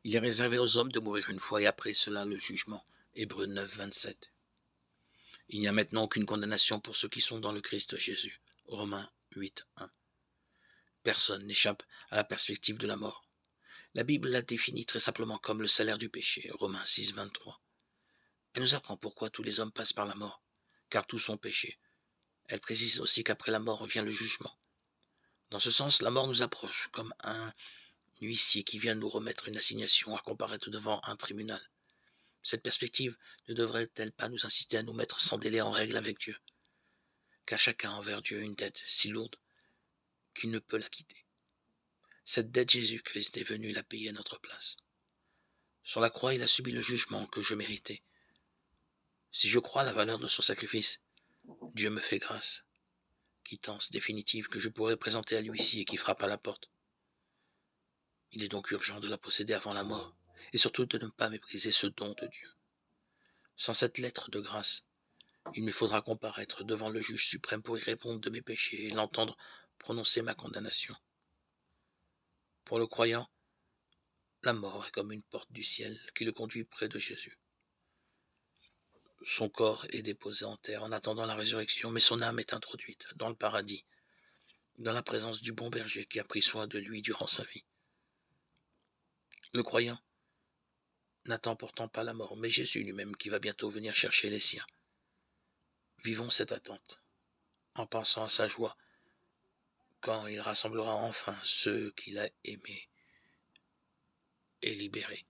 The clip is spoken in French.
Il est réservé aux hommes de mourir une fois et après cela le jugement. Hébreux 9, 27. Il n'y a maintenant aucune condamnation pour ceux qui sont dans le Christ Jésus. Romains 8, 1. Personne n'échappe à la perspective de la mort. La Bible la définit très simplement comme le salaire du péché. Romains 6, 23. Elle nous apprend pourquoi tous les hommes passent par la mort, car tous ont péché. Elle précise aussi qu'après la mort vient le jugement. Dans ce sens, la mort nous approche comme un huissier qui vient nous remettre une assignation à comparaître devant un tribunal. Cette perspective ne devrait-elle pas nous inciter à nous mettre sans délai en règle avec Dieu? Car chacun a envers Dieu une dette si lourde qu'il ne peut la quitter. Cette dette, Jésus-Christ est venu la payer à notre place. Sur la croix, il a subi le jugement que je méritais. Si je crois à la valeur de son sacrifice, Dieu me fait grâce, quittance définitive que je pourrai présenter à l'huissier qui frappe à la porte. Il est donc urgent de la posséder avant la mort, et surtout de ne pas mépriser ce don de Dieu. Sans cette lettre de grâce, il me faudra comparaître devant le juge suprême pour y répondre de mes péchés et l'entendre prononcer ma condamnation. Pour le croyant, la mort est comme une porte du ciel qui le conduit près de Jésus. Son corps est déposé en terre en attendant la résurrection, mais son âme est introduite dans le paradis, dans la présence du bon berger qui a pris soin de lui durant sa vie. Le croyant n'attend pourtant pas la mort, mais Jésus lui-même qui va bientôt venir chercher les siens. Vivons cette attente, en pensant à sa joie, quand il rassemblera enfin ceux qu'il a aimés et libérés.